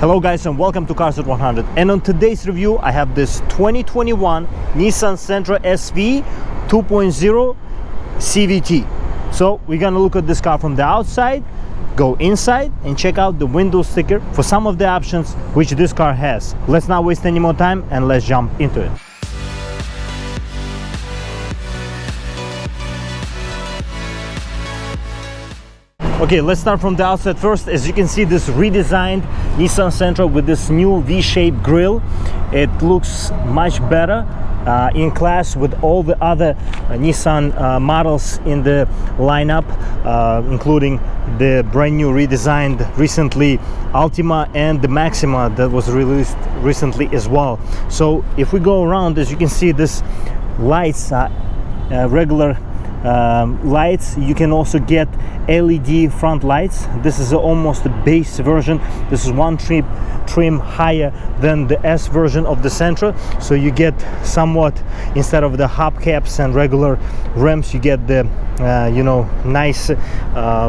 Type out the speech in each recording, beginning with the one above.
Hello guys and welcome to Cars at 100, and on today's review I have this 2021 Nissan Sentra SV 2.0 CVT. So we're gonna look at this car from the outside, go inside and check out the window sticker for some of the options which this car has. Let's not waste any more time and let's jump into it. Okay, let's start from the outside first. As you can see, this redesigned Nissan Sentra with this new V-shaped grille. It looks much better in class with all the other Nissan models in the lineup, including the brand new redesigned recently Altima and the Maxima that was released recently as well. So if we go around, as you can see, this lights regular lights. You can also get LED front lights. This is almost the base version. This is one trim higher than the S version of the Sentra, so you get somewhat, instead of the hubcaps and regular rims, you get the nice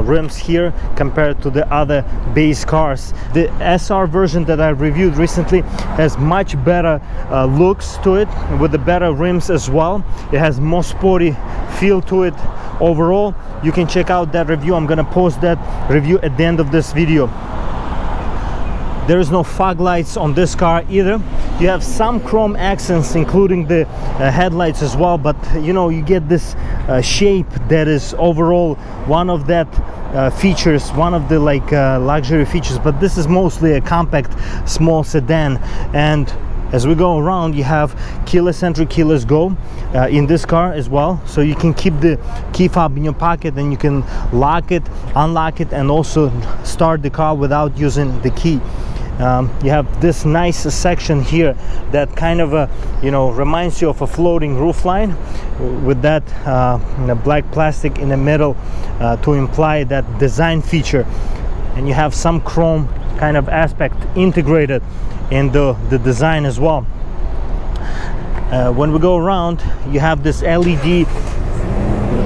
rims here compared to the other base cars. The SR version that I reviewed recently has much better looks to it, with the better rims as well. It has more sporty feel to it overall. You can check out that review. I'm gonna post that review at the end of this video. There is no fog lights on this car either. You have some chrome accents, including the headlights as well, but you get this shape that is overall one of that features, one of the luxury features, but this is mostly a compact small sedan. And as we go around, you have keyless entry, keyless go in this car as well, so you can keep the key fob in your pocket and you can lock it, unlock it, and also start the car without using the key. You have this nice section here that kind of reminds you of a floating roofline, with that black plastic in the middle to imply that design feature. And you have some chrome kind of aspect integrated in the design as well. When we go around, you have this LED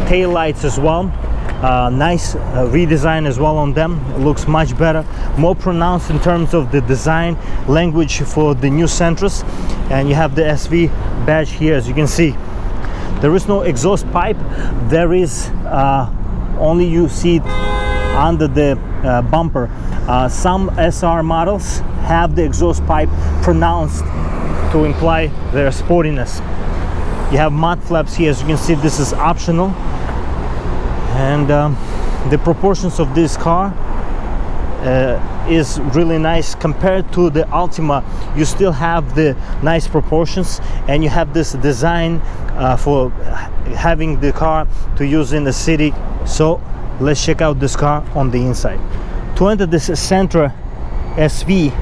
tail lights as well. Nice redesign as well on them. It looks much better, more pronounced in terms of the design language for the new Sentras. And you have the SV badge here, as you can see. There is no exhaust pipe. There is only, you see it under the bumper. Some SR models have the exhaust pipe pronounced to imply their sportiness. You have mud flaps here, as you can see. This is optional. And the proportions of this car is really nice compared to the Altima. You still have the nice proportions, and you have this design for having the car to use in the city. So let's check out this car on the inside. To enter this Sentra SV,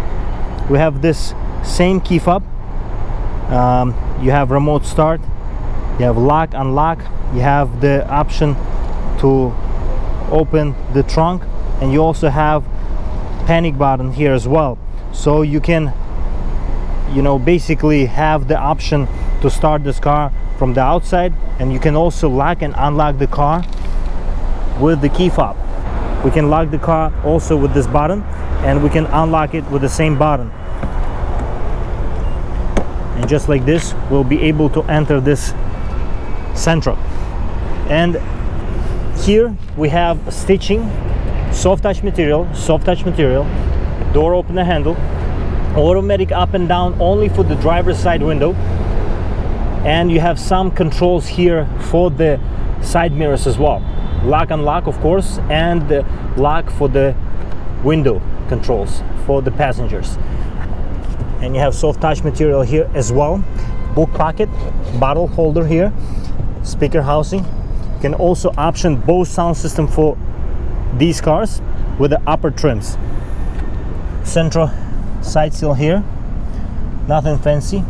we have this same key fob. You have remote start, you have lock, unlock, you have the option to open the trunk, and you also have panic button here as well, so you can basically have the option to start this car from the outside, and you can also lock and unlock the car with the key fob. We can lock the car also with this button, and we can unlock it with the same button, and just like this we'll be able to enter this Sentra. And here we have stitching, soft touch material, door opener handle, automatic up and down only for the driver's side window, and you have some controls here for the side mirrors as well. Lock, unlock, of course, and the lock for the window controls for the passengers. And you have soft touch material here as well. Book pocket, bottle holder here, speaker housing. You can also option Bose sound system for these cars with the upper trims. Sentra side seal here, nothing fancy,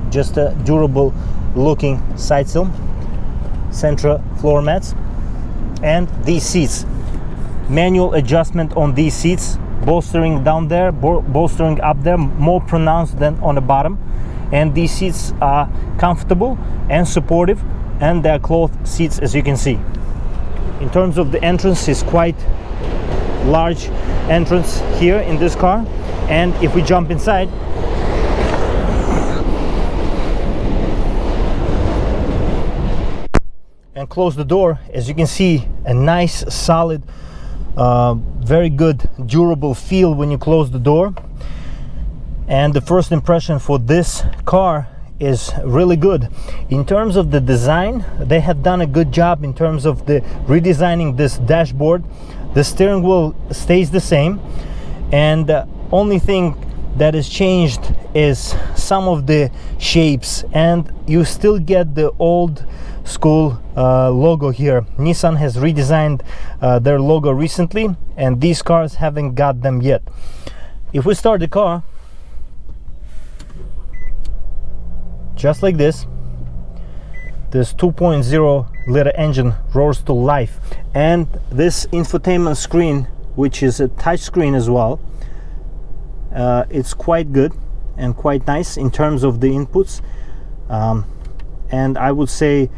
just a durable looking side seal. Sentra floor mats, and these seats, manual adjustment on these seats, bolstering down there, bolstering up there, more pronounced than on the bottom. And these seats are comfortable and supportive, and they're cloth seats, as you can see. In terms of the entrance, is quite large entrance here in this car. And if we jump inside, and close the door, as you can see, a nice solid, very good durable feel when you close the door. And the first impression for this car is really good. In terms of the design, they have done a good job in terms of the redesigning this dashboard. The steering wheel stays the same, and the only thing that is changed is some of the shapes, and you still get the old school logo here. Nissan has redesigned their logo recently, and these cars haven't got them yet. If we start the car just like this 2.0 liter engine roars to life, and this infotainment screen, which is a touch screen as well, it's quite good and quite nice in terms of the inputs, and I would say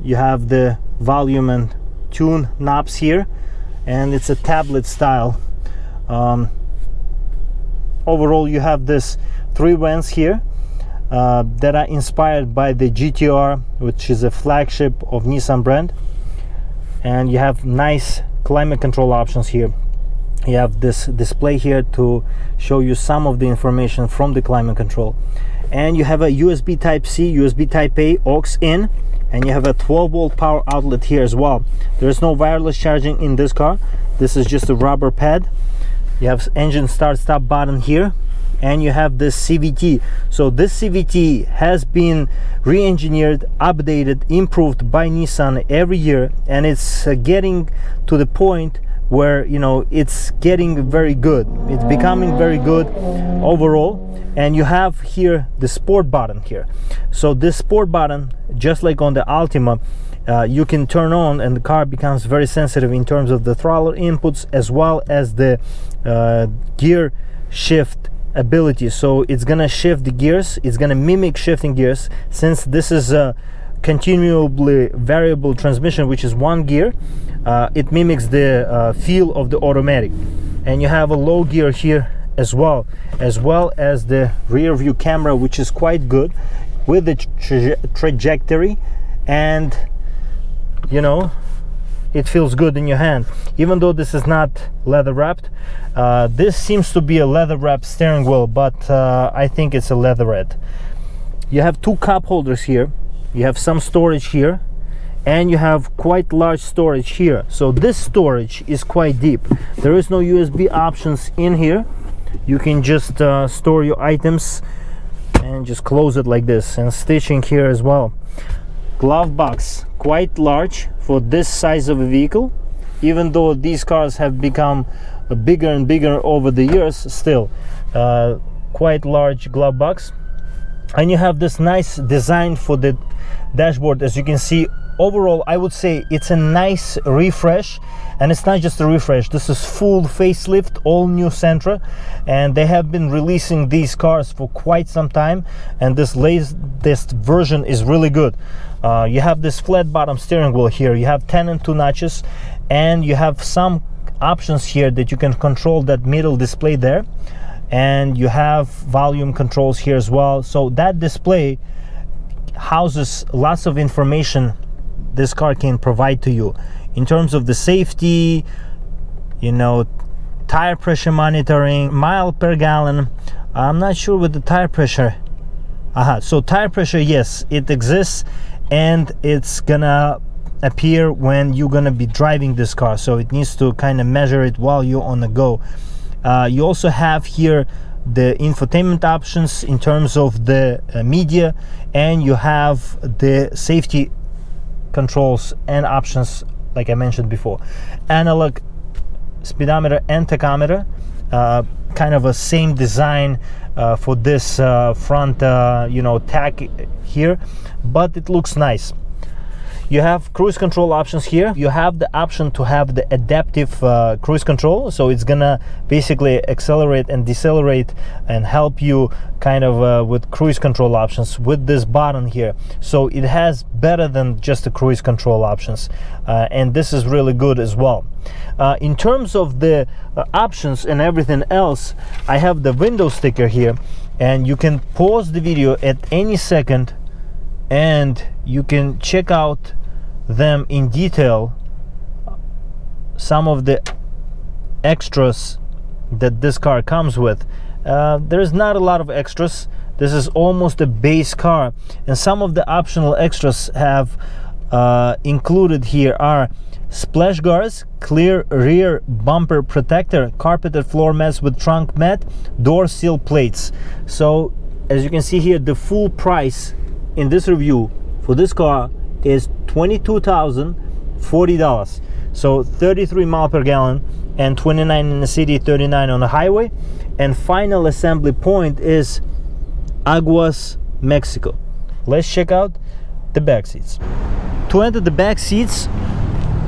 you have the volume and tune knobs here, and it's a tablet style. Overall, you have this 3 vents here that are inspired by the GTR, which is a flagship of Nissan brand. And you have nice climate control options here. You have this display here to show you some of the information from the climate control. And you have a USB Type-C, USB Type-A, aux in, and you have a 12-volt power outlet here as well. There is no wireless charging in this car. This is just a rubber pad. You have engine start-stop button here, and you have this CVT. So this CVT has been re-engineered, updated, improved by Nissan every year, and it's getting to the point where, you know, it's getting very good. It's becoming very good overall. And you have here the sport button here. So this sport button, just like on the Altima, you can turn on, and the car becomes very sensitive in terms of the throttle inputs as well as the gear shift ability. So it's gonna shift the gears, it's gonna mimic shifting gears. Since this is a continually variable transmission, which is 1 gear, it mimics the feel of the automatic. And you have a low gear here as well as the rear view camera, which is quite good with the trajectory, and you know, it feels good in your hand. Even though this is not leather wrapped, this seems to be a leather wrapped steering wheel, but I think it's a leatherette. You have 2 cup holders here, you have some storage here, and you have quite large storage here. So this storage is quite deep. There is no USB options in here. You can just store your items and just close it like this, and stitching here as well. Glove box, quite large for this size of a vehicle. Even though these cars have become bigger and bigger over the years, still quite large glove box. And you have this nice design for the dashboard. As you can see, overall I would say it's a nice refresh, and it's not just a refresh, this is full facelift, all new Sentra, and they have been releasing these cars for quite some time, and this latest version is really good. You have this flat bottom steering wheel here, you have 10 and 2 notches, and you have some options here that you can control that middle display there, and you have volume controls here as well. So that display houses lots of information this car can provide to you in terms of the safety, you know, tire pressure monitoring, mile per gallon. I'm not sure with the tire pressure. So tire pressure, yes, it exists, and it's gonna appear when you're gonna be driving this car, so it needs to kind of measure it while you're on the go. You also have here the infotainment options in terms of the media, and you have the safety controls and options like I mentioned before. Analog speedometer and tachometer, kind of a same design for this front you know, tach here, but it looks nice. You have cruise control options here. You have the option to have the adaptive cruise control, so it's gonna basically accelerate and decelerate and help you kind of with cruise control options with this button here. So it has better than just the cruise control options, and this is really good as well. In terms of the options and everything else, I have the window sticker here, and you can pause the video at any second and you can check out them in detail, some of the extras that this car comes with. There's not a lot of extras. This is almost a base car, and some of the optional extras have included here are splash guards, clear rear bumper protector, carpeted floor mats with trunk mat, door seal plates. So as you can see here, the full price in this review for this car is $22,040. So 33 miles per gallon and 29 in the city, 39 on the highway. And final assembly point is Aguas, Mexico. Let's check out the back seats. To enter the back seats,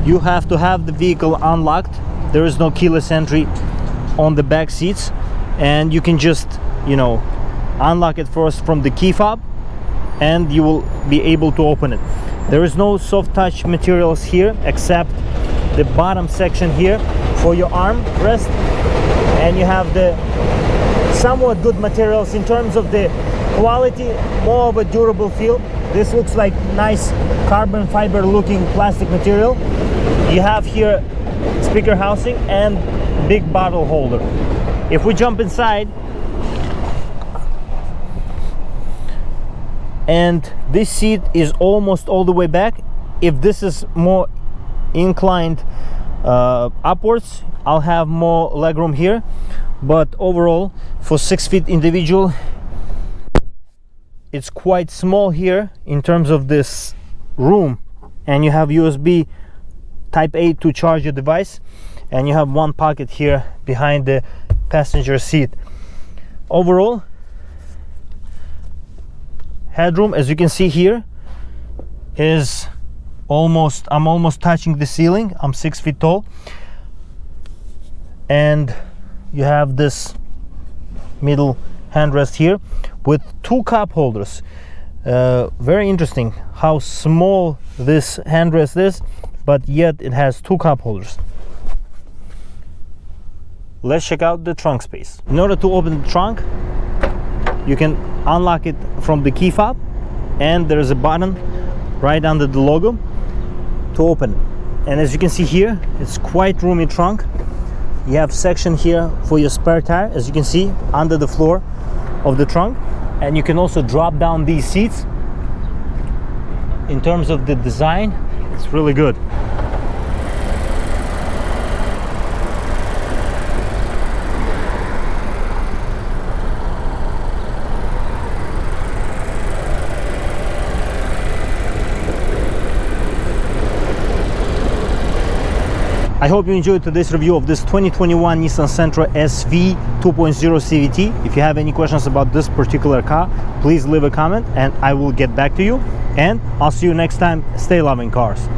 you have to have the vehicle unlocked. There is no keyless entry on the back seats, and you can just, you know, unlock it first from the key fob and you will be able to open it. There is no soft touch materials here except the bottom section here for your arm rest, and you have the somewhat good materials in terms of the quality, more of a durable feel. This looks like nice carbon fiber looking plastic material. You have here speaker housing and big bottle holder. If we jump inside, and this seat is almost all the way back. If this is more inclined upwards, I'll have more legroom here, but overall for 6 feet individual, it's quite small here in terms of this room. And you have USB type A to charge your device, and you have one pocket here behind the passenger seat. Overall headroom, as you can see here, is I'm almost touching the ceiling. I'm 6 feet tall, and you have this middle handrest here with 2 cup holders. Very interesting how small this handrest is, but yet it has 2 cup holders. Let's check out the trunk space. In order to open the trunk, you can unlock it from the key fob, and there is a button right under the logo to open it. And as you can see here, it's quite roomy trunk. You have section here for your spare tire, as you can see, under the floor of the trunk. And you can also drop down these seats. In terms of the design, it's really good. I hope you enjoyed today's review of this 2021 Nissan Sentra SV 2.0 CVT. If you have any questions about this particular car, please leave a comment and I will get back to you. And I'll see you next time. Stay loving cars.